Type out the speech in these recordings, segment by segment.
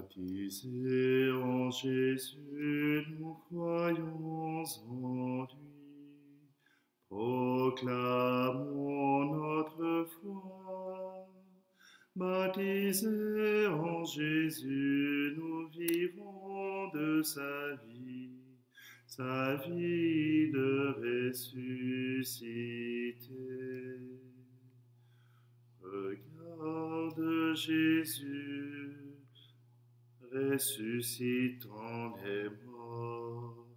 Baptisés en Jésus, nous croyons en lui. Proclamons notre foi. Baptisés en Jésus, nous vivons de sa vie de ressuscité. Regarde Jésus, ressuscitant les morts,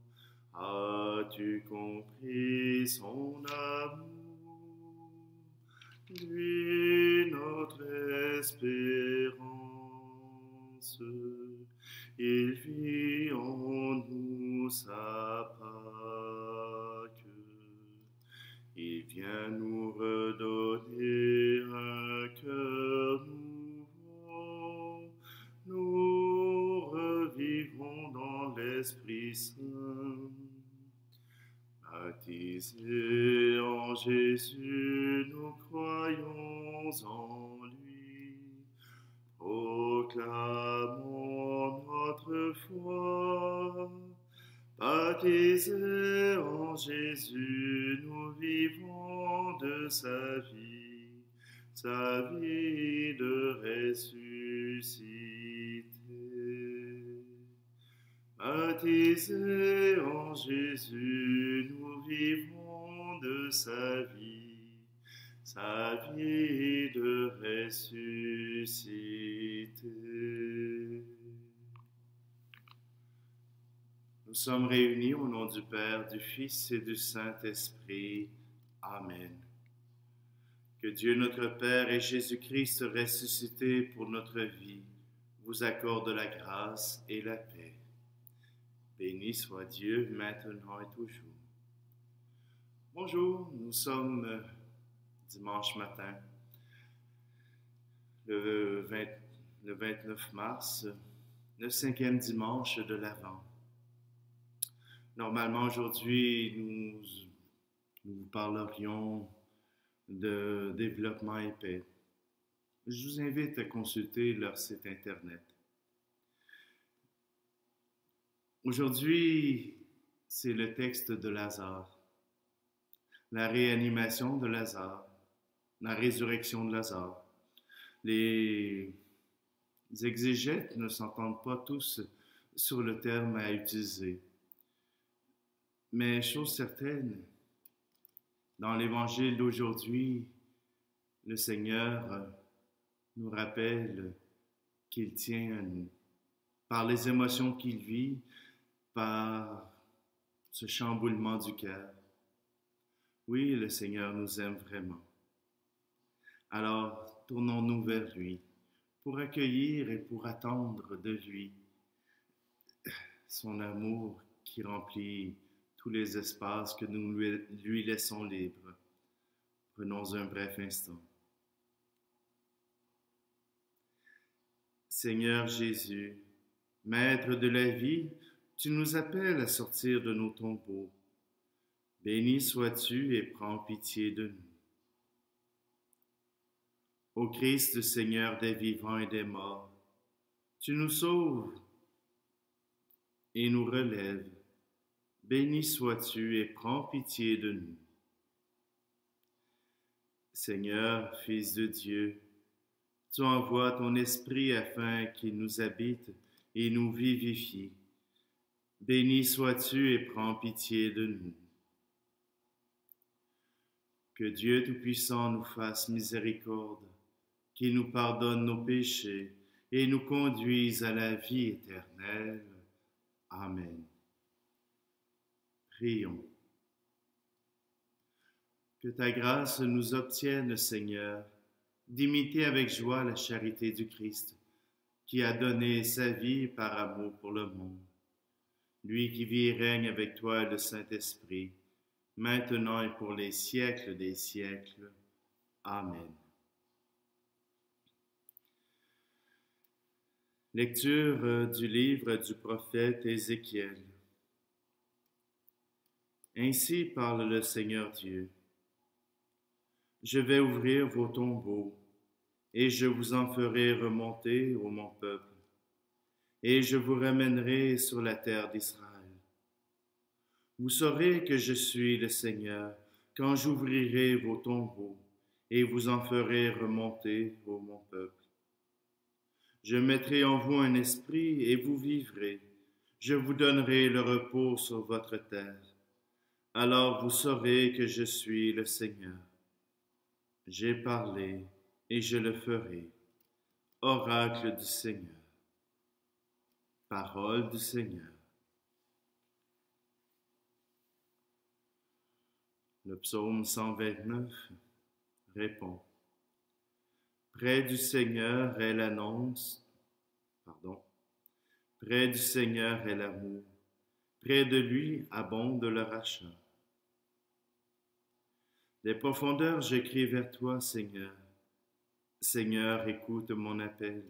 as-tu compris son amour? Lui, notre espérance, il vit en nous sa Pâque. Il vient nous redonner un cœur nouveau. Nous revivrons dans l'Esprit Saint. Baptisés en Jésus, nous croyons en lui. Proclamons notre foi. Baptisés en Jésus, nous vivons de sa vie de ressuscité. Baptisés en Jésus, nous vivons de sa vie de ressuscité. Nous sommes réunis au nom du Père, du Fils et du Saint-Esprit. Amen. Que Dieu notre Père et Jésus-Christ ressuscité pour notre vie vous accorde la grâce et la paix. Béni soit Dieu maintenant et toujours. Bonjour, nous sommes dimanche matin, le 29 mars, le 5e dimanche de l'Avent. Normalement, aujourd'hui, nous vous parlerions de développement et paix. Je vous invite à consulter leur site Internet. Aujourd'hui, c'est le texte de Lazare, la réanimation de Lazare, la résurrection de Lazare. Les exégètes ne s'entendent pas tous sur le terme à utiliser. Mais chose certaine, dans l'évangile d'aujourd'hui, le Seigneur nous rappelle qu'il tient à nous, par les émotions qu'il vit, par ce chamboulement du cœur. Oui, le Seigneur nous aime vraiment. Alors, tournons-nous vers lui pour accueillir et pour attendre de lui son amour qui remplit tous les espaces que nous lui laissons libres. Prenons un bref instant. Seigneur Jésus, Maître de la vie, tu nous appelles à sortir de nos tombeaux. Béni sois-tu et prends pitié de nous. Ô Christ, Seigneur des vivants et des morts, tu nous sauves et nous relèves. Béni sois-tu et prends pitié de nous. Seigneur, Fils de Dieu, tu envoies ton Esprit afin qu'il nous habite et nous vivifie. Béni sois-tu et prends pitié de nous. Que Dieu Tout-Puissant nous fasse miséricorde, qu'il nous pardonne nos péchés et nous conduise à la vie éternelle. Amen. Prions. Que ta grâce nous obtienne, Seigneur, d'imiter avec joie la charité du Christ, qui a donné sa vie par amour pour le monde. Lui qui vit et règne avec toi le Saint-Esprit, maintenant et pour les siècles des siècles. Amen. Lecture du livre du prophète Ézéchiel. Ainsi parle le Seigneur Dieu. Je vais ouvrir vos tombeaux, et je vous en ferai remonter, ô mon peuple. et je vous ramènerai sur la terre d'Israël. Vous saurez que je suis le Seigneur quand j'ouvrirai vos tombeaux et vous en ferai remonter, ô mon peuple. Je mettrai en vous un esprit et vous vivrez. Je vous donnerai le repos sur votre terre. Alors vous saurez que je suis le Seigneur. J'ai parlé et je le ferai. Oracle du Seigneur. Parole du Seigneur. Le psaume 129 répond. Près du Seigneur est l'annonce, près du Seigneur est l'amour, près de lui abonde le rachat. Des profondeurs, je crie vers toi, Seigneur. Seigneur, écoute mon appel.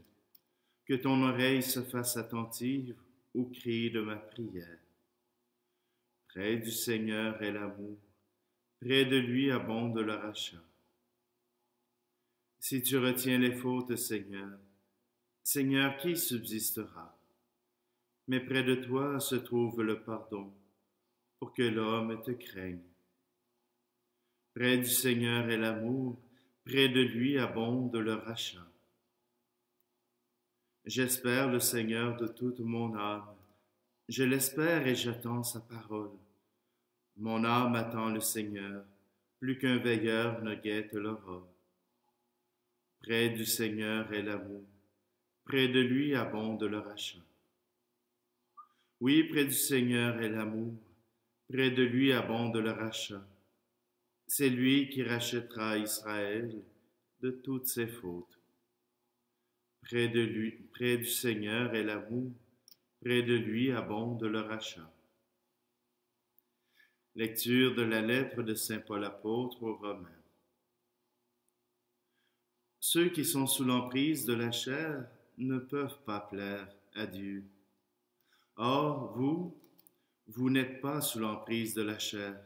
Que ton oreille se fasse attentive au cri de ma prière. Près du Seigneur est l'amour, près de lui abonde le rachat. Si tu retiens les fautes, Seigneur, Seigneur, qui subsistera? Mais près de toi se trouve le pardon, pour que l'homme te craigne. Près du Seigneur est l'amour, près de lui abonde le rachat. J'espère le Seigneur de toute mon âme. Je l'espère et j'attends sa parole. Mon âme attend le Seigneur, plus qu'un veilleur ne guette l'aurore. Près du Seigneur est l'amour, près de lui abonde le rachat. Oui, près du Seigneur est l'amour, près de lui abonde le rachat. C'est lui qui rachètera Israël de toutes ses fautes. Près du Seigneur est l'amour, près de lui abonde le rachat. Lecture de la lettre de saint Paul apôtre aux Romains. Ceux qui sont sous l'emprise de la chair ne peuvent pas plaire à Dieu. Or, vous n'êtes pas sous l'emprise de la chair,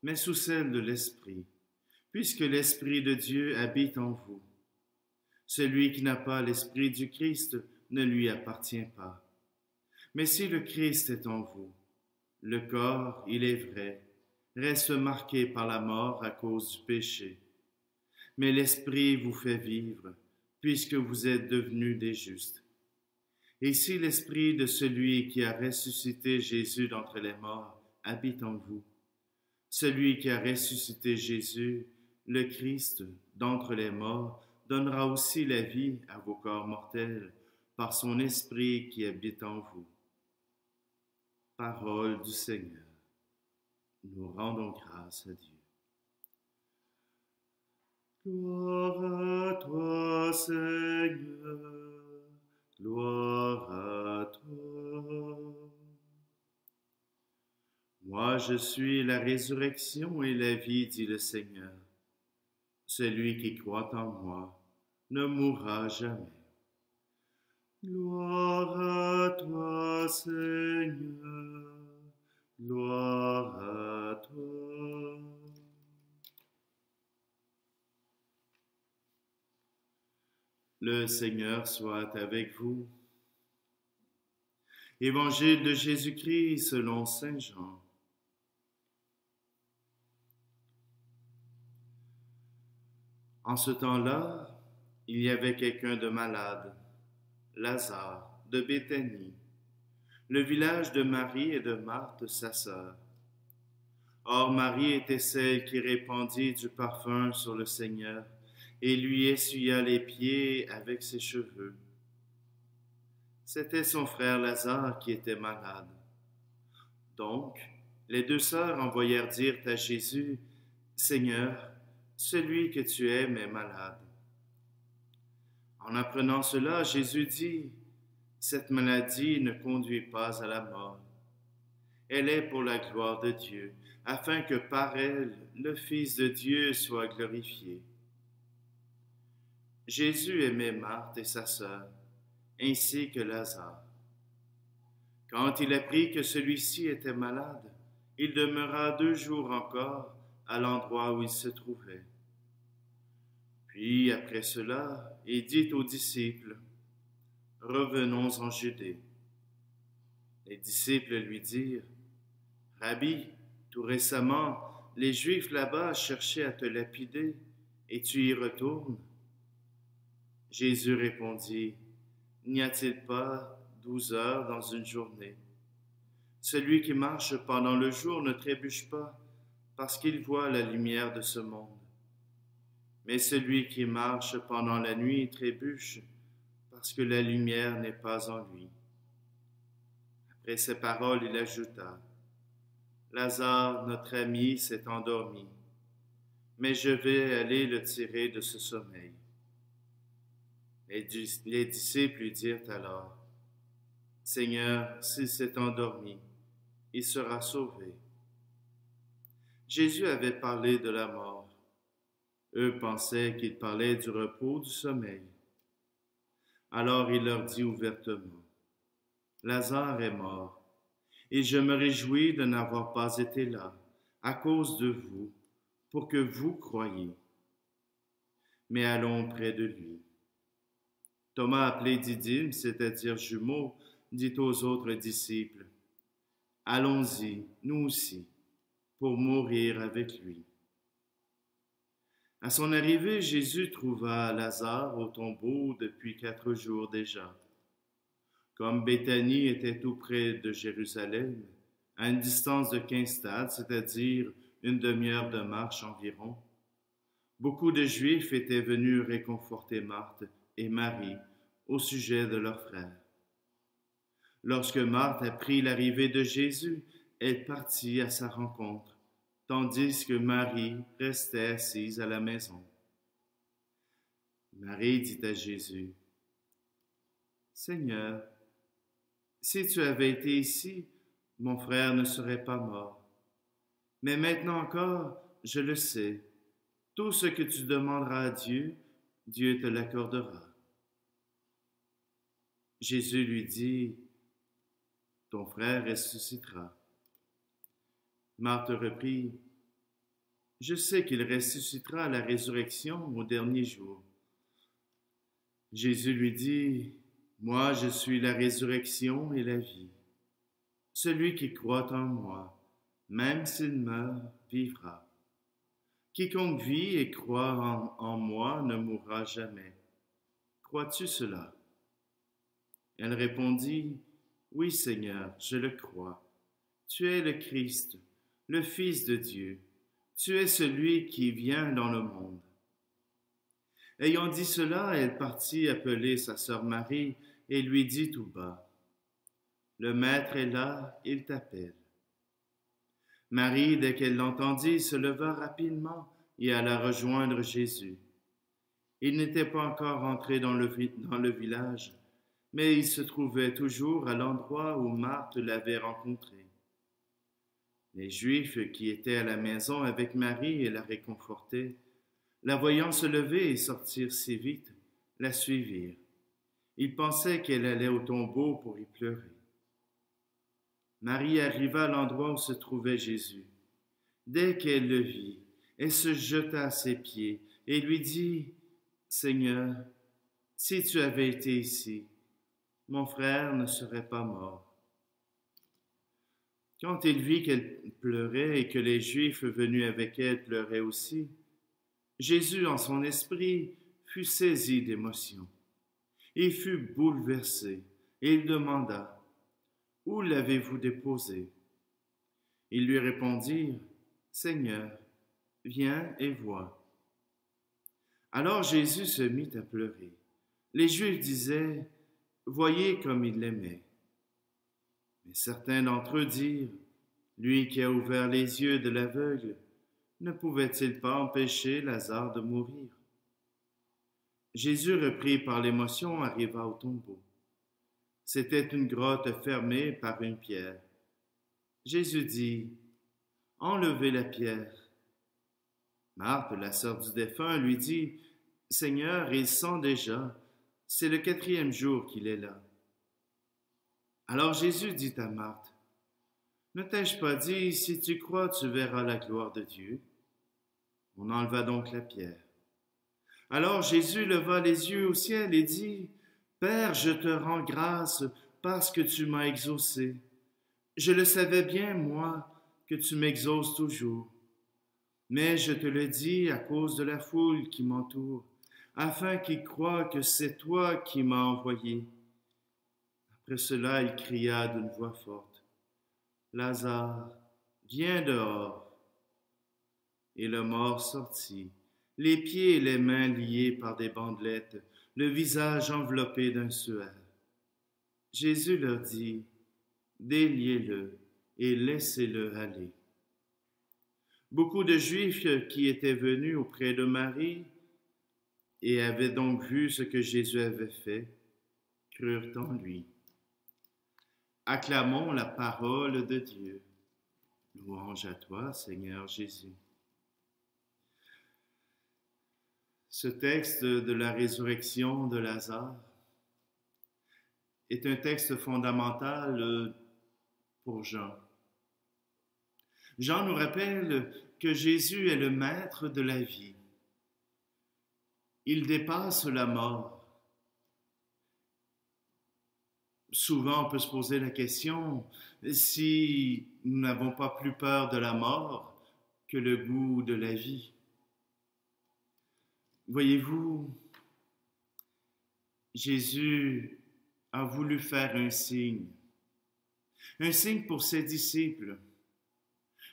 mais sous celle de l'Esprit, puisque l'Esprit de Dieu habite en vous. Celui qui n'a pas l'Esprit du Christ ne lui appartient pas. Mais si le Christ est en vous, le corps, il est vrai, reste marqué par la mort à cause du péché. Mais l'Esprit vous fait vivre, puisque vous êtes devenus des justes. Et si l'Esprit de celui qui a ressuscité Jésus d'entre les morts habite en vous, celui qui a ressuscité Jésus, le Christ, d'entre les morts, donnera aussi la vie à vos corps mortels par son Esprit qui habite en vous. Parole du Seigneur. Nous rendons grâce à Dieu. Gloire à toi, Seigneur, gloire à toi. Moi, je suis la résurrection et la vie, dit le Seigneur. Celui qui croit en moi ne mourra jamais. Gloire à toi, Seigneur, gloire à toi. Le Seigneur soit avec vous. Évangile de Jésus-Christ selon saint Jean. En ce temps-là, il y avait quelqu'un de malade, Lazare, de Béthanie, le village de Marie et de Marthe, sa sœur. Or Marie était celle qui répandit du parfum sur le Seigneur et lui essuya les pieds avec ses cheveux. C'était son frère Lazare qui était malade. Donc, les deux sœurs envoyèrent dire à Jésus, « Seigneur, celui que tu aimes est malade. » En apprenant cela, Jésus dit, « Cette maladie ne conduit pas à la mort. Elle est pour la gloire de Dieu, afin que par elle, le Fils de Dieu soit glorifié. » Jésus aimait Marthe et sa sœur, ainsi que Lazare. Quand il apprit que celui-ci était malade, il demeura 2 jours encore à l'endroit où il se trouvait. Puis, après cela, il dit aux disciples, « Revenons en Judée. » Les disciples lui dirent, Rabbi, tout récemment, les Juifs là-bas cherchaient à te lapider, et tu y retournes. Jésus répondit, N'y a-t-il pas 12 heures dans une journée? Celui qui marche pendant le jour ne trébuche pas, parce qu'il voit la lumière de ce monde. Mais celui qui marche pendant la nuit trébuche, parce que la lumière n'est pas en lui. Après ces paroles, il ajouta, Lazare, notre ami, s'est endormi, mais je vais aller le tirer de ce sommeil. Les disciples lui dirent alors, Seigneur, s'il s'est endormi, il sera sauvé. Jésus avait parlé de la mort. Eux pensaient qu'il parlait du repos, du sommeil. Alors il leur dit ouvertement, Lazare est mort, et je me réjouis de n'avoir pas été là, à cause de vous, pour que vous croyiez. Mais allons près de lui. Thomas, appelé Didyme, c'est-à-dire jumeau, dit aux autres disciples, Allons-y, nous aussi, pour mourir avec lui. À son arrivée, Jésus trouva Lazare au tombeau depuis 4 jours déjà. Comme Béthanie était tout près de Jérusalem, à une distance de 15 stades, c'est-à-dire une demi-heure de marche environ, beaucoup de Juifs étaient venus réconforter Marthe et Marie au sujet de leur frère. Lorsque Marthe apprit l'arrivée de Jésus, elle partit à sa rencontre, tandis que Marie restait assise à la maison. Marie dit à Jésus, « Seigneur, si tu avais été ici, mon frère ne serait pas mort. Mais maintenant encore, je le sais, tout ce que tu demanderas à Dieu, Dieu te l'accordera. » Jésus lui dit, « Ton frère ressuscitera. » Marthe reprit, « Je sais qu'il ressuscitera à la résurrection au dernier jour. » Jésus lui dit, « Moi, je suis la résurrection et la vie. Celui qui croit en moi, même s'il meurt, vivra. Quiconque vit et croit en moi ne mourra jamais. Crois-tu cela? » Elle répondit, « Oui, Seigneur, je le crois. Tu es le Christ, le Fils de Dieu. Tu es celui qui vient dans le monde. » Ayant dit cela, elle partit appeler sa sœur Marie et lui dit tout bas, « Le Maître est là, il t'appelle. » Marie, dès qu'elle l'entendit, se leva rapidement et alla rejoindre Jésus. Il n'était pas encore entré dans le village, mais il se trouvait toujours à l'endroit où Marthe l'avait rencontré. Les Juifs qui étaient à la maison avec Marie et la réconfortaient, la voyant se lever et sortir si vite, la suivirent. Ils pensaient qu'elle allait au tombeau pour y pleurer. Marie arriva à l'endroit où se trouvait Jésus. Dès qu'elle le vit, elle se jeta à ses pieds et lui dit, « Seigneur, si tu avais été ici, mon frère ne serait pas mort. » Quand il vit qu'elle pleurait et que les Juifs venus avec elle pleuraient aussi, Jésus, en son esprit, fut saisi d'émotion. Il fut bouleversé et il demanda, « Où l'avez-vous déposé? » Ils lui répondirent, « Seigneur, viens et vois. » Alors Jésus se mit à pleurer. Les Juifs disaient, « Voyez comme il l'aimait. » Mais certains d'entre eux dirent, « Lui qui a ouvert les yeux de l'aveugle, ne pouvait-il pas empêcher Lazare de mourir? » Jésus, repris par l'émotion, arriva au tombeau. C'était une grotte fermée par une pierre. Jésus dit, « Enlevez la pierre. » Marthe, la sœur du défunt, lui dit, « Seigneur, il sent déjà, c'est le 4e jour qu'il est là. » Alors Jésus dit à Marthe, « Ne t'ai-je pas dit, si tu crois, tu verras la gloire de Dieu? » On enleva donc la pierre. Alors Jésus leva les yeux au ciel et dit, « Père, je te rends grâce parce que tu m'as exaucé. Je le savais bien, moi, que tu m'exauces toujours, mais je te le dis à cause de la foule qui m'entoure, afin qu'ils croient que c'est toi qui m'as envoyé. Après cela, il cria d'une voix forte, Lazare, viens dehors. Et le mort sortit, les pieds et les mains liés par des bandelettes, le visage enveloppé d'un suaire. Jésus leur dit, déliez-le et laissez-le aller. Beaucoup de Juifs qui étaient venus auprès de Marie et avaient donc vu ce que Jésus avait fait, crurent en lui. Acclamons la parole de Dieu. Louange à toi, Seigneur Jésus. Ce texte de la résurrection de Lazare est un texte fondamental pour Jean. Jean nous rappelle que Jésus est le maître de la vie. Il dépasse la mort. Souvent, on peut se poser la question, si nous n'avons pas plus peur de la mort que le goût de la vie. Voyez-vous, Jésus a voulu faire un signe pour ses disciples,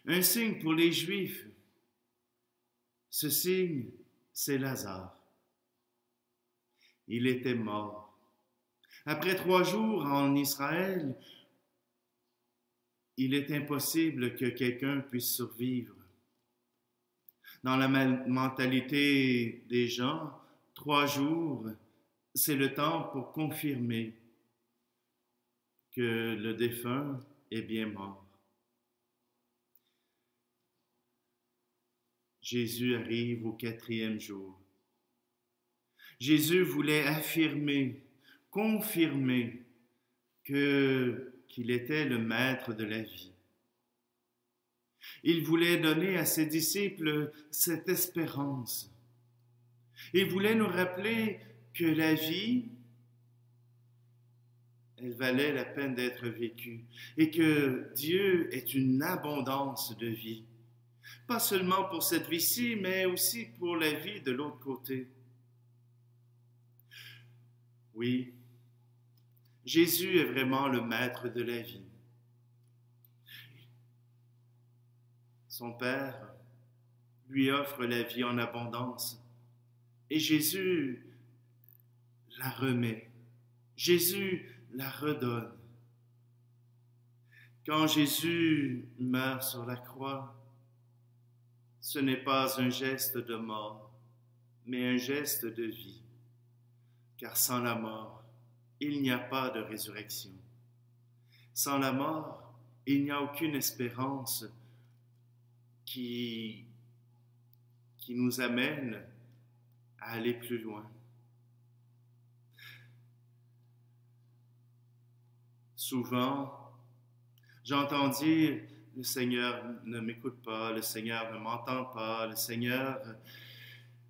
un signe pour les Juifs. Ce signe, c'est Lazare. Il était mort. Après 3 jours en Israël, il est impossible que quelqu'un puisse survivre. Dans la mentalité des gens, 3 jours, c'est le temps pour confirmer que le défunt est bien mort. Jésus arrive au 4e jour. Jésus voulait affirmer, confirmer qu'il était le maître de la vie. Il voulait donner à ses disciples cette espérance. Il voulait nous rappeler que la vie, elle valait la peine d'être vécue et que Dieu est une abondance de vie. Pas seulement pour cette vie-ci, mais aussi pour la vie de l'autre côté. Oui, Jésus est vraiment le maître de la vie. Son Père lui offre la vie en abondance et Jésus la remet. Jésus la redonne. Quand Jésus meurt sur la croix, ce n'est pas un geste de mort, mais un geste de vie. Car sans la mort, il n'y a pas de résurrection. Sans la mort, il n'y a aucune espérance qui nous amène à aller plus loin. Souvent, j'entends dire, le Seigneur ne m'écoute pas, le Seigneur ne m'entend pas, le Seigneur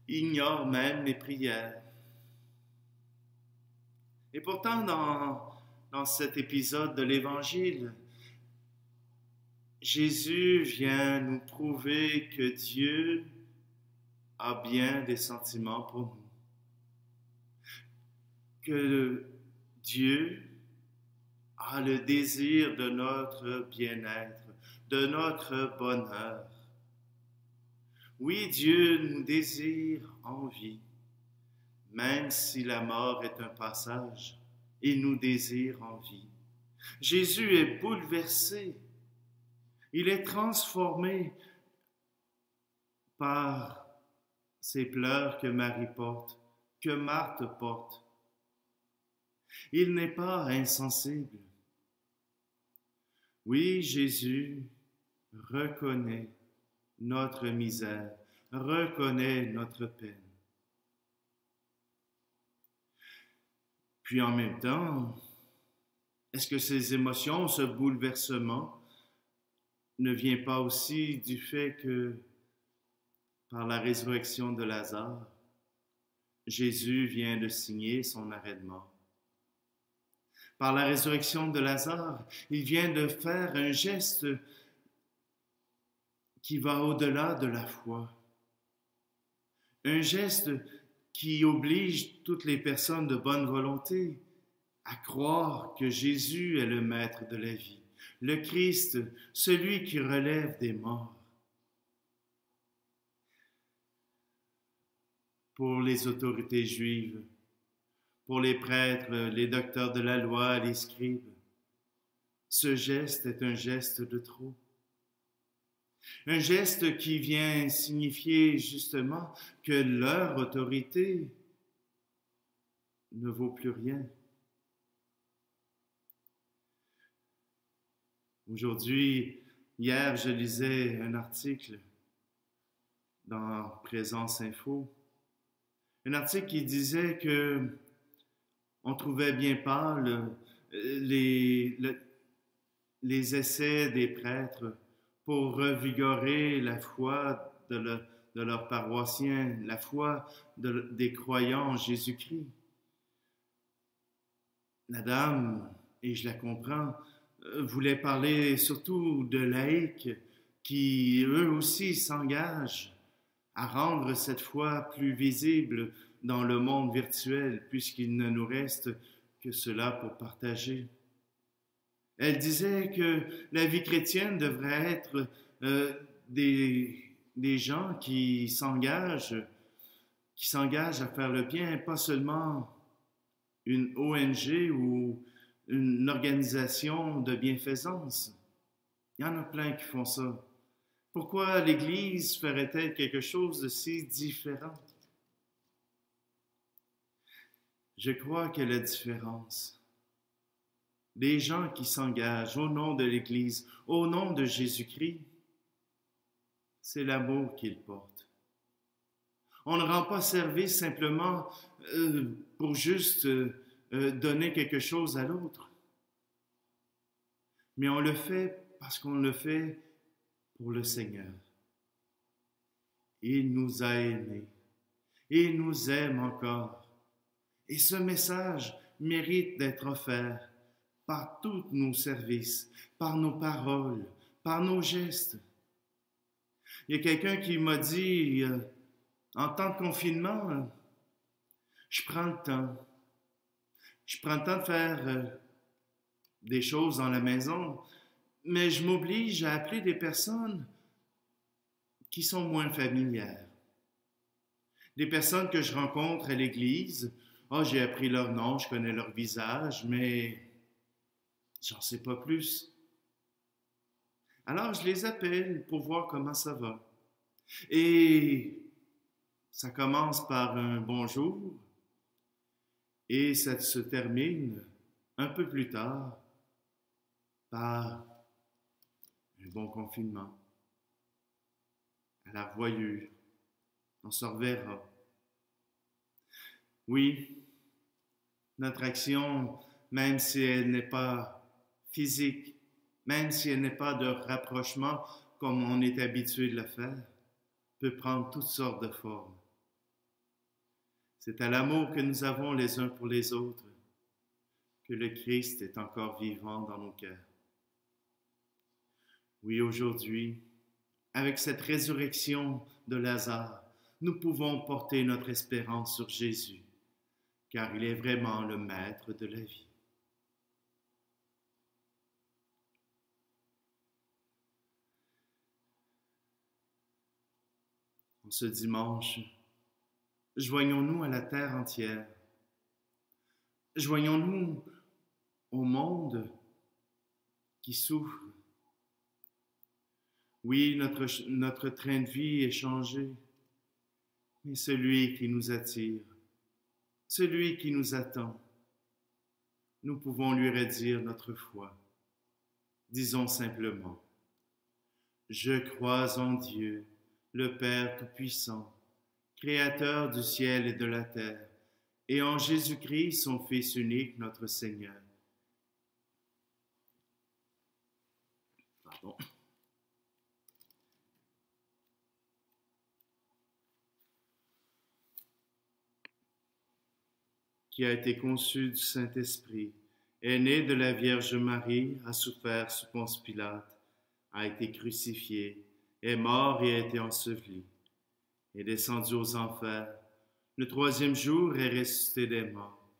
ignore même mes prières. Et pourtant, dans cet épisode de l'Évangile, Jésus vient nous prouver que Dieu a bien des sentiments pour nous. Que Dieu a le désir de notre bien-être, de notre bonheur. Oui, Dieu nous désire en vie. Même si la mort est un passage, il nous désire en vie. Jésus est bouleversé. Il est transformé par ces pleurs que Marie porte, que Marthe porte. Il n'est pas insensible. Oui, Jésus reconnaît notre misère, reconnaît notre peine. Puis en même temps, est-ce que ces émotions, ce bouleversement, ne vient pas aussi du fait que, par la résurrection de Lazare, Jésus vient de signer son arrêt de mort? Par la résurrection de Lazare, il vient de faire un geste qui va au-delà de la foi. Un geste qui oblige toutes les personnes de bonne volonté à croire que Jésus est le maître de la vie, le Christ, celui qui relève des morts. Pour les autorités juives, pour les prêtres, les docteurs de la loi, les scribes, ce geste est un geste de trop. Un geste qui vient signifier justement que leur autorité ne vaut plus rien. Aujourd'hui, hier, je lisais un article dans Présence Info, un article qui disait que on trouvait bien pâle les essais des prêtres pour revigorer la foi de leurs paroissiens, la foi des croyants en Jésus-Christ. La dame, et je la comprends, voulait parler surtout de laïcs qui, eux aussi, s'engagent à rendre cette foi plus visible dans le monde virtuel, puisqu'il ne nous reste que cela pour partager. Elle disait que la vie chrétienne devrait être des gens qui s'engagent à faire le bien, pas seulement une ONG ou une organisation de bienfaisance. Il y en a plein qui font ça. Pourquoi l'Église ferait-elle quelque chose de si différent? Je crois que la différence des gens qui s'engagent au nom de l'Église, au nom de Jésus-Christ, c'est l'amour qu'ils portent. On ne rend pas service simplement pour juste donner quelque chose à l'autre, mais on le fait parce qu'on le fait pour le Seigneur. Il nous a aimés, il nous aime encore, et ce message mérite d'être offert par tous nos services, par nos paroles, par nos gestes. Il y a quelqu'un qui m'a dit, en temps de confinement, je prends le temps. Je prends le temps de faire des choses dans la maison, mais je m'oblige à appeler des personnes qui sont moins familières. Des personnes que je rencontre à l'église, j'ai appris leur nom, je connais leur visage, mais j'en sais pas plus. Alors, je les appelle pour voir comment ça va. Et ça commence par un bonjour et ça se termine un peu plus tard par un bon confinement. À la revoyure, on se reverra. Oui, notre action, même si elle n'est pas physique, même si elle n'est pas de rapprochement comme on est habitué de le faire, peut prendre toutes sortes de formes. C'est à l'amour que nous avons les uns pour les autres que le Christ est encore vivant dans nos cœurs. Oui, aujourd'hui, avec cette résurrection de Lazare, nous pouvons porter notre espérance sur Jésus, car il est vraiment le maître de la vie. En ce dimanche, joignons-nous à la terre entière. Joignons-nous au monde qui souffre. Oui, notre train de vie est changé, mais celui qui nous attire, celui qui nous attend, nous pouvons lui redire notre foi. Disons simplement, je crois en Dieu, le Père Tout-Puissant, Créateur du ciel et de la terre, et en Jésus-Christ, son Fils unique, notre Seigneur. Pardon. Qui a été conçu du Saint-Esprit, est né de la Vierge Marie, a souffert sous Ponce Pilate, a été crucifié, est mort et a été enseveli, est descendu aux enfers. Le troisième jour est ressuscité des morts,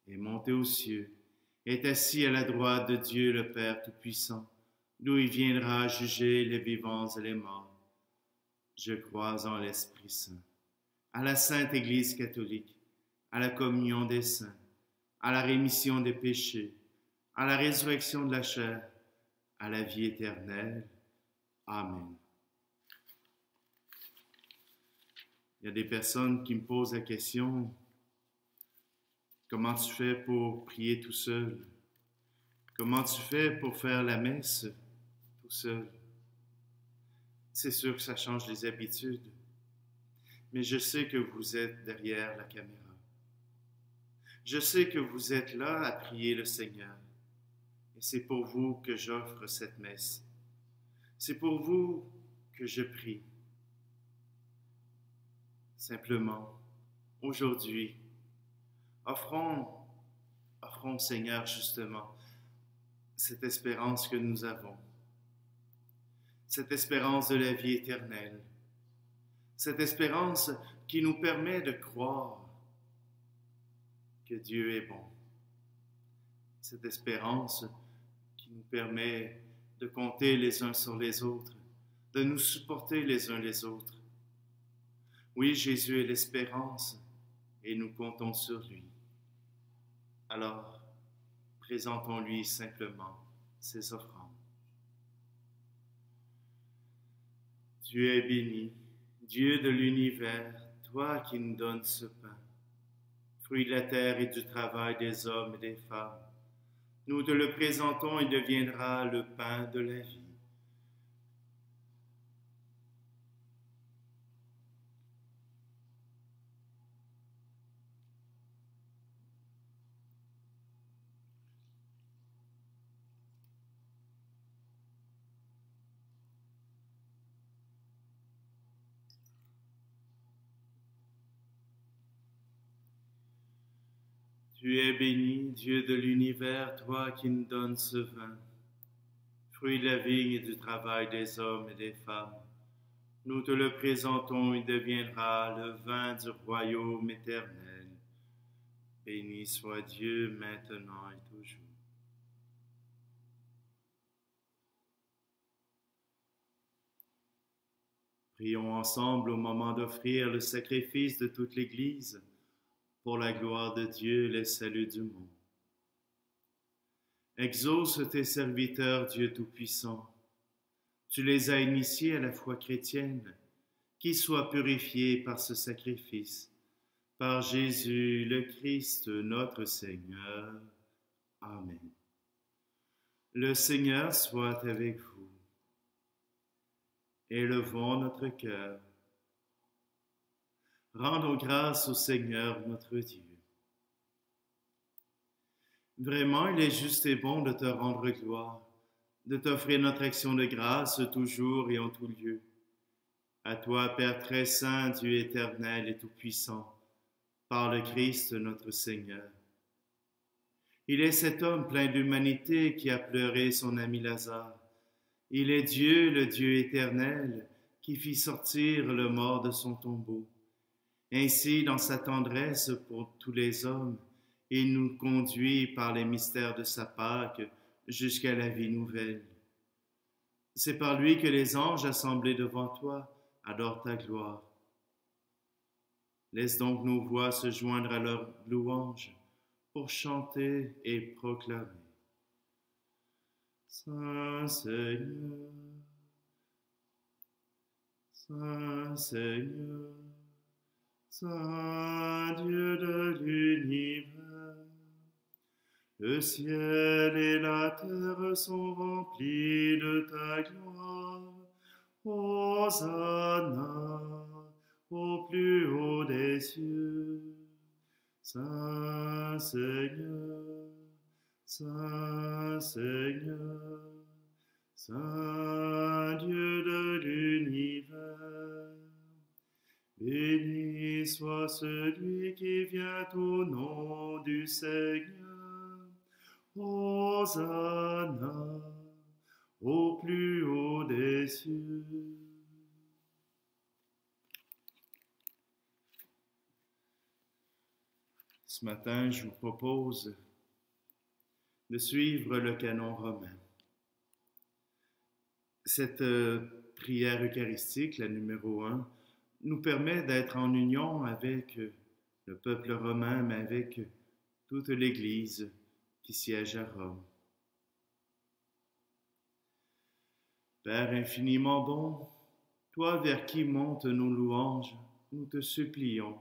est monté aux cieux, est assis à la droite de Dieu le Père Tout-Puissant, d'où il viendra juger les vivants et les morts. Je crois en l'Esprit Saint, à la Sainte Église catholique, à la communion des saints, à la rémission des péchés, à la résurrection de la chair, à la vie éternelle. Amen. Il y a des personnes qui me posent la question, comment tu fais pour prier tout seul? Comment tu fais pour faire la messe tout seul? C'est sûr que ça change les habitudes, mais je sais que vous êtes derrière la caméra. Je sais que vous êtes là à prier le Seigneur, et c'est pour vous que j'offre cette messe. C'est pour vous que je prie. Simplement, aujourd'hui, offrons au Seigneur justement cette espérance que nous avons, cette espérance de la vie éternelle, cette espérance qui nous permet de croire que Dieu est bon, cette espérance qui nous permet de compter les uns sur les autres, de nous supporter les uns les autres. Oui, Jésus est l'espérance et nous comptons sur lui. Alors, présentons-lui simplement ses offrandes. Dieu est béni, Dieu de l'univers, toi qui nous donnes ce pain, fruit de la terre et du travail des hommes et des femmes. Nous te le présentons, il deviendra le pain de la vie. Tu es béni, Dieu de l'univers, toi qui nous donnes ce vin, fruit de la vigne et du travail des hommes et des femmes. Nous te le présentons, il deviendra le vin du royaume éternel. Béni soit Dieu maintenant et toujours. Prions ensemble au moment d'offrir le sacrifice de toute l'Église pour la gloire de Dieu et le salut du monde. Exauce tes serviteurs, Dieu Tout-Puissant. Tu les as initiés à la foi chrétienne, qu'ils soient purifiés par ce sacrifice. Par Jésus le Christ, notre Seigneur. Amen. Le Seigneur soit avec vous. Élevons notre cœur. Rendons grâce au Seigneur notre Dieu. Vraiment, il est juste et bon de te rendre gloire, de t'offrir notre action de grâce toujours et en tout lieu. À toi, Père très saint, Dieu éternel et tout-puissant, par le Christ notre Seigneur. Il est cet homme plein d'humanité qui a pleuré son ami Lazare. Il est Dieu, le Dieu éternel, qui fit sortir le mort de son tombeau. Ainsi, dans sa tendresse pour tous les hommes, il nous conduit par les mystères de sa Pâque jusqu'à la vie nouvelle. C'est par lui que les anges assemblés devant toi adorent ta gloire. Laisse donc nos voix se joindre à leur louange pour chanter et proclamer. Saint Seigneur, Saint Seigneur, Saint Dieu de l'univers, le ciel et la terre sont remplis de ta gloire. Hosanna au plus haut des cieux. Saint Seigneur, Saint Seigneur, Saint Dieu de l'univers, béni soit celui qui vient au nom du Seigneur. Hosanna au plus haut des cieux. Ce matin, je vous propose de suivre le canon romain. Cette prière eucharistique, la numéro 1, nous permet d'être en union avec le peuple romain, mais avec toute l'Église qui siège à Rome. Père infiniment bon, toi vers qui montent nos louanges, nous te supplions,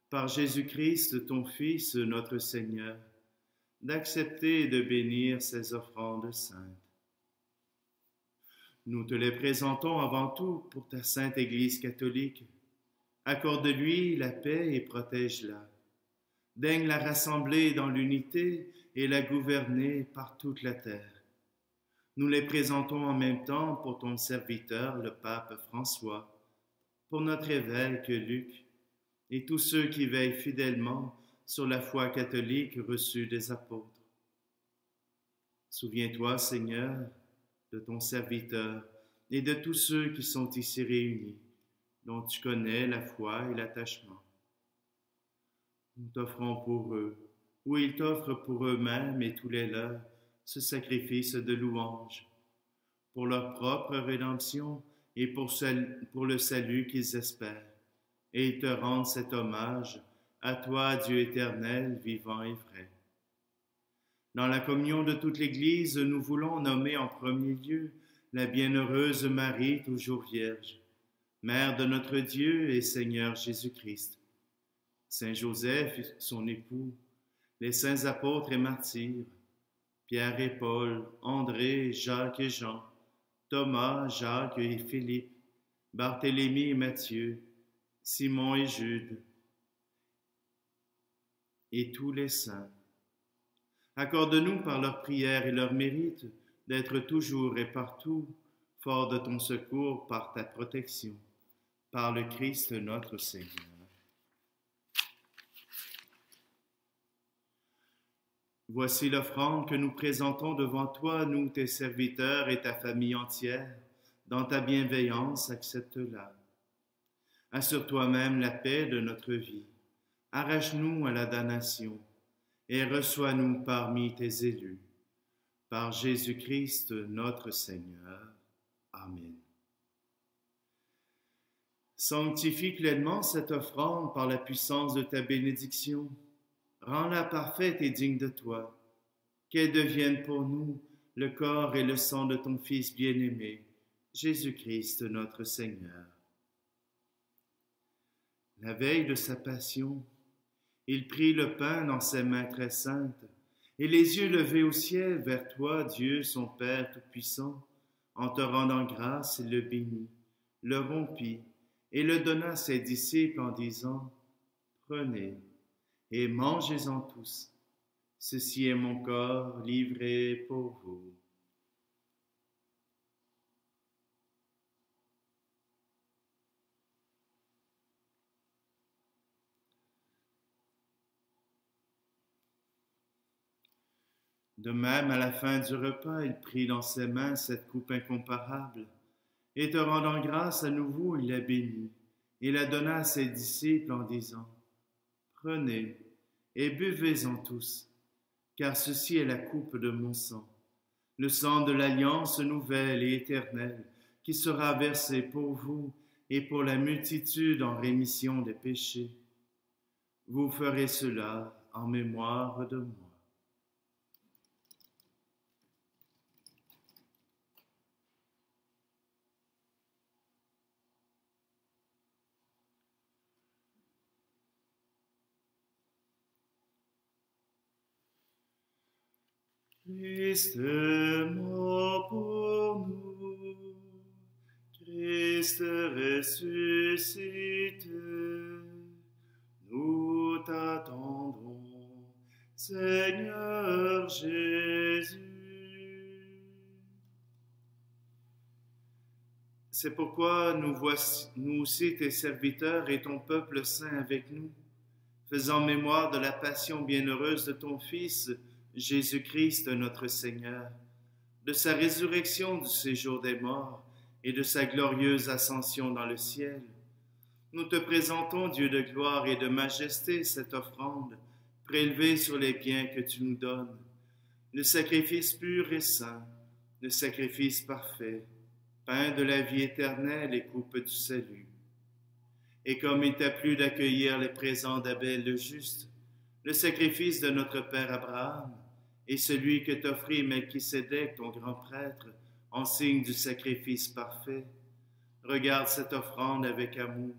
par Jésus-Christ, ton Fils, notre Seigneur, d'accepter et de bénir ces offrandes saintes. Nous te les présentons avant tout pour ta sainte Église catholique. Accorde-lui la paix et protège-la. Daigne la rassembler dans l'unité et la gouverner par toute la terre. Nous les présentons en même temps pour ton serviteur, le pape François, pour notre évêque Luc, et tous ceux qui veillent fidèlement sur la foi catholique reçue des apôtres. Souviens-toi, Seigneur, de ton serviteur et de tous ceux qui sont ici réunis, dont tu connais la foi et l'attachement. Nous t'offrons pour eux, ou ils t'offrent pour eux-mêmes et tous les leurs, ce sacrifice de louange, pour leur propre rédemption et pour le salut qu'ils espèrent. Et ils te rendent cet hommage, à toi, Dieu éternel, vivant et vrai. Dans la communion de toute l'Église, nous voulons nommer en premier lieu la bienheureuse Marie, toujours vierge, Mère de notre Dieu et Seigneur Jésus-Christ, Saint Joseph, son époux, les saints apôtres et martyrs, Pierre et Paul, André, Jacques et Jean, Thomas, Jacques et Philippe, Barthélemy et Matthieu, Simon et Jude, et tous les saints. Accorde-nous par leurs prières et leurs mérites d'être toujours et partout forts de ton secours par ta protection, par le Christ notre Seigneur. Voici l'offrande que nous présentons devant toi, nous, tes serviteurs et ta famille entière. Dans ta bienveillance, accepte-la. Assure toi-même la paix de notre vie. Arrache-nous à la damnation et reçois-nous parmi tes élus. Par Jésus-Christ, notre Seigneur. Amen. Sanctifie pleinement cette offrande par la puissance de ta bénédiction. Rends-la parfaite et digne de toi, qu'elle devienne pour nous le corps et le sang de ton Fils bien-aimé, Jésus-Christ notre Seigneur. La veille de sa passion, il prit le pain dans ses mains très saintes, et les yeux levés au ciel vers toi, Dieu, son Père Tout-Puissant, en te rendant grâce, il le bénit, le rompit, et le donna à ses disciples en disant, « Prenez et mangez-en tous, ceci est mon corps livré pour vous. » De même, à la fin du repas, il prit dans ses mains cette coupe incomparable, et te rendant grâce à nouveau, il la bénit, et la donna à ses disciples en disant, « Prenez et buvez-en tous, car ceci est la coupe de mon sang, le sang de l'alliance nouvelle et éternelle, qui sera versé pour vous et pour la multitude en rémission des péchés. Vous ferez cela en mémoire de moi. » Christ est mort pour nous, Christ ressuscité, nous t'attendons, Seigneur Jésus. C'est pourquoi nous voici, nous aussi, tes serviteurs et ton peuple saint avec nous, faisant mémoire de la passion bienheureuse de ton Fils, Jésus-Christ notre Seigneur, de sa résurrection du séjour des morts et de sa glorieuse ascension dans le ciel, nous te présentons, Dieu de gloire et de majesté, cette offrande prélevée sur les biens que tu nous donnes, le sacrifice pur et saint, le sacrifice parfait, pain de la vie éternelle et coupe du salut. Et comme il t'a plu d'accueillir les présents d'Abel le juste, le sacrifice de notre père Abraham, et celui que t'offrit Melchisédek, ton grand prêtre, en signe du sacrifice parfait, regarde cette offrande avec amour,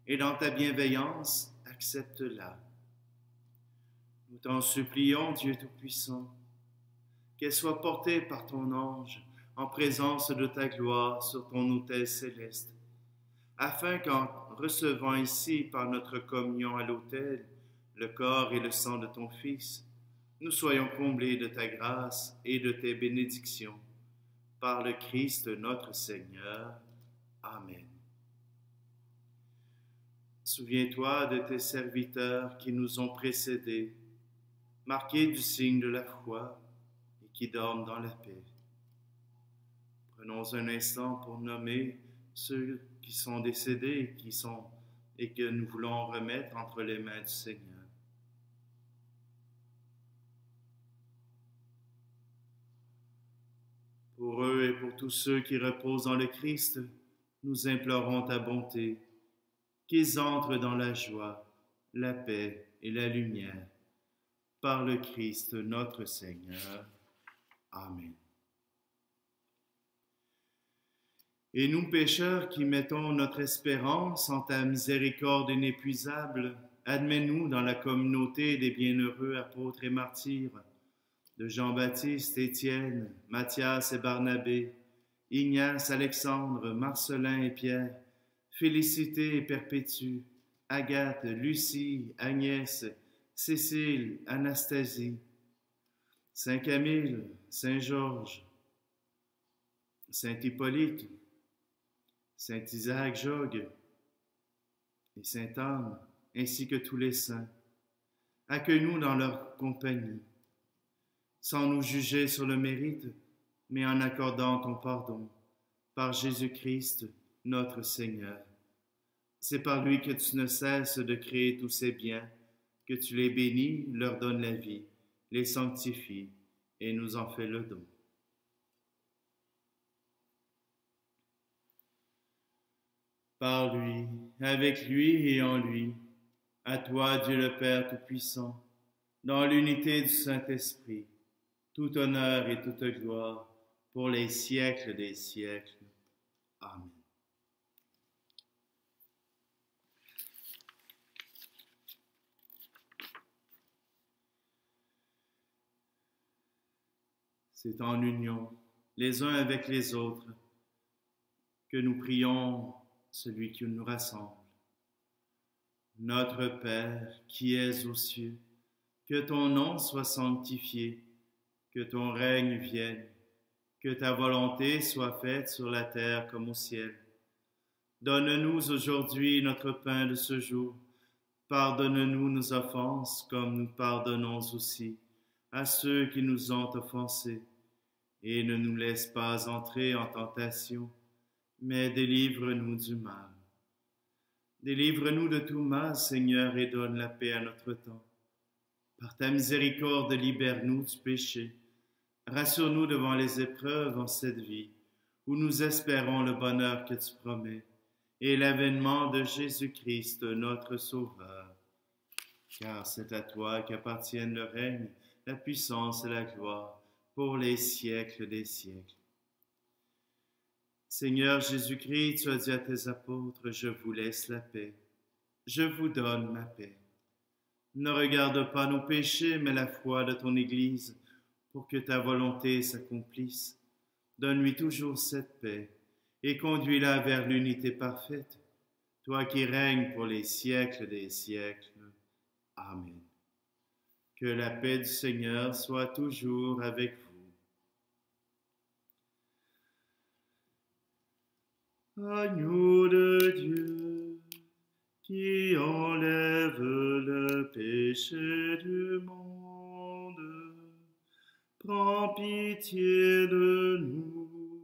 et dans ta bienveillance, accepte-la. Nous t'en supplions, Dieu Tout-Puissant, qu'elle soit portée par ton ange en présence de ta gloire sur ton autel céleste, afin qu'en recevant ici par notre communion à l'autel le corps et le sang de ton Fils, nous soyons comblés de ta grâce et de tes bénédictions. Par le Christ notre Seigneur. Amen. Souviens-toi de tes serviteurs qui nous ont précédés, marqués du signe de la foi et qui dorment dans la paix. Prenons un instant pour nommer ceux qui sont décédés et que nous voulons remettre entre les mains du Seigneur. Pour eux et pour tous ceux qui reposent dans le Christ, nous implorons ta bonté, qu'ils entrent dans la joie, la paix et la lumière. Par le Christ notre Seigneur. Amen. Et nous, pécheurs qui mettons notre espérance en ta miséricorde inépuisable, admets-nous dans la communauté des bienheureux apôtres et martyrs, de Jean-Baptiste, Étienne, Matthias et Barnabé, Ignace, Alexandre, Marcelin et Pierre, Félicité et Perpétue, Agathe, Lucie, Agnès, Cécile, Anastasie, Saint Camille, Saint Georges, Saint Hippolyte, Saint Isaac Jogues et Saint Anne, ainsi que tous les saints. Accueille-nous dans leur compagnie, sans nous juger sur le mérite, mais en accordant ton pardon, par Jésus-Christ, notre Seigneur. C'est par lui que tu ne cesses de créer tous ces biens, que tu les bénis, leur donnes la vie, les sanctifies et nous en fais le don. Par lui, avec lui et en lui, à toi, Dieu le Père Tout-Puissant, dans l'unité du Saint-Esprit, tout honneur et toute gloire pour les siècles des siècles. Amen. C'est en union, les uns avec les autres, que nous prions celui qui nous rassemble. Notre Père, qui es aux cieux, que ton nom soit sanctifié, que ton règne vienne, que ta volonté soit faite sur la terre comme au ciel. Donne-nous aujourd'hui notre pain de ce jour. Pardonne-nous nos offenses comme nous pardonnons aussi à ceux qui nous ont offensés. Et ne nous laisse pas entrer en tentation, mais délivre-nous du mal. Délivre-nous de tout mal, Seigneur, et donne la paix à notre temps. Par ta miséricorde, libère-nous du péché. Rassure-nous devant les épreuves en cette vie, où nous espérons le bonheur que tu promets, et l'avènement de Jésus-Christ, notre Sauveur. Car c'est à toi qu'appartiennent le règne, la puissance et la gloire, pour les siècles des siècles. Seigneur Jésus-Christ, tu as dit à tes apôtres, je vous laisse la paix, je vous donne ma paix. Ne regarde pas nos péchés, mais la foi de ton Église, pour que ta volonté s'accomplisse. Donne-lui toujours cette paix, et conduis-la vers l'unité parfaite, toi qui règnes pour les siècles des siècles. Amen. Que la paix du Seigneur soit toujours avec vous. Agneau de Dieu, qui enlève le péché du monde, prends pitié de nous.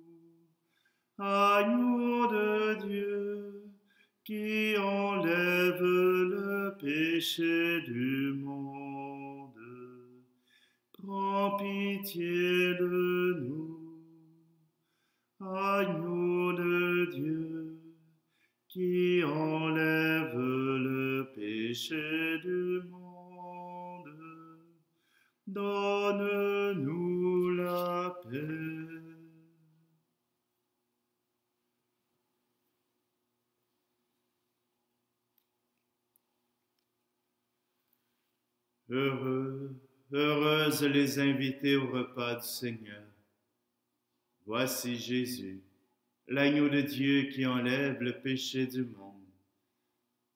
Agneau de Dieu, qui enlève le péché du monde, prends pitié de nous. Agneau de Dieu, qui enlève le péché du monde, donne-nous la paix. Heureuses les invités au repas du Seigneur. Voici Jésus, l'agneau de Dieu qui enlève le péché du monde.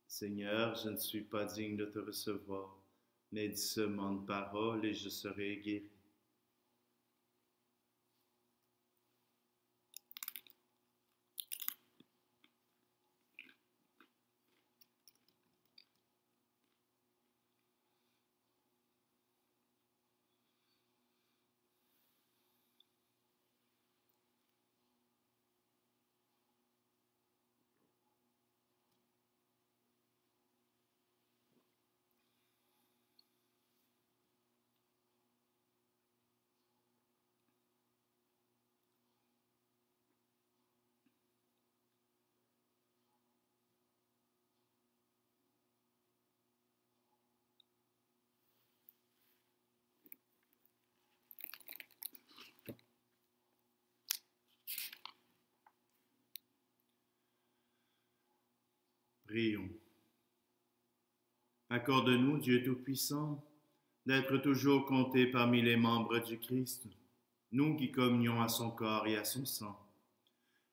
Seigneur, je ne suis pas digne de te recevoir, mais dis seulement une parole et je serai guéri. Prions. Accorde-nous, Dieu Tout-Puissant, d'être toujours comptés parmi les membres du Christ, nous qui communions à son corps et à son sang,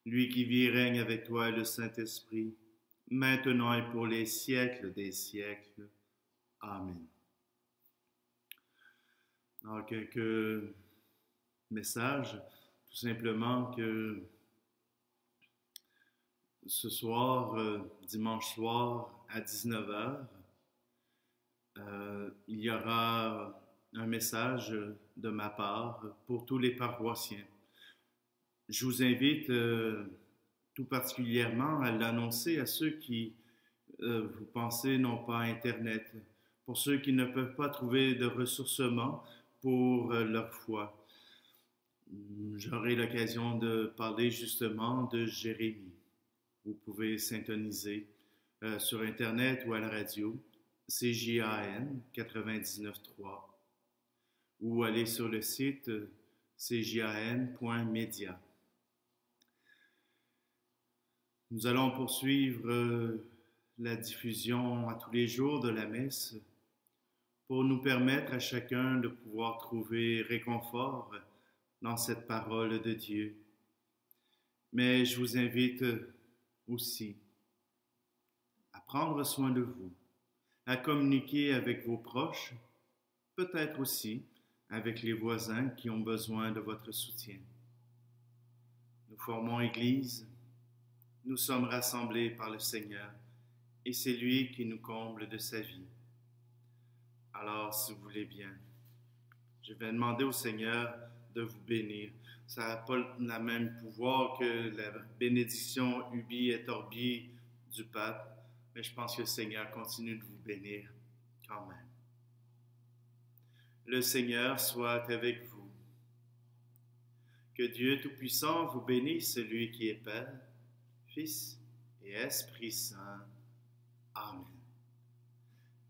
lui qui vit et règne avec toi et le Saint-Esprit, maintenant et pour les siècles des siècles. Amen. Alors, quelques messages, tout simplement que ce soir, dimanche soir, à 19h, il y aura un message de ma part pour tous les paroissiens. Je vous invite tout particulièrement à l'annoncer à ceux qui, vous pensez, n'ont pas Internet, pour ceux qui ne peuvent pas trouver de ressourcement pour leur foi. J'aurai l'occasion de parler justement de Jérémie. Vous pouvez syntoniser sur Internet ou à la radio, CJAN 99.3, ou aller sur le site cjan.media. Nous allons poursuivre la diffusion à tous les jours de la messe pour nous permettre à chacun de pouvoir trouver réconfort dans cette parole de Dieu. Mais je vous invite aussi à prendre soin de vous, à communiquer avec vos proches, peut-être aussi avec les voisins qui ont besoin de votre soutien. Nous formons Église, nous sommes rassemblés par le Seigneur et c'est lui qui nous comble de sa vie. Alors, si vous voulez bien, je vais demander au Seigneur de vous bénir. Ça n'a pas le même pouvoir que la bénédiction Ubi et Orbi du pape, mais je pense que le Seigneur continue de vous bénir quand même. Le Seigneur soit avec vous. Que Dieu Tout-Puissant vous bénisse, celui qui est Père, Fils et Esprit Saint. Amen.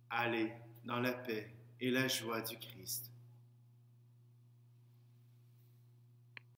Allez dans la paix et la joie du Christ.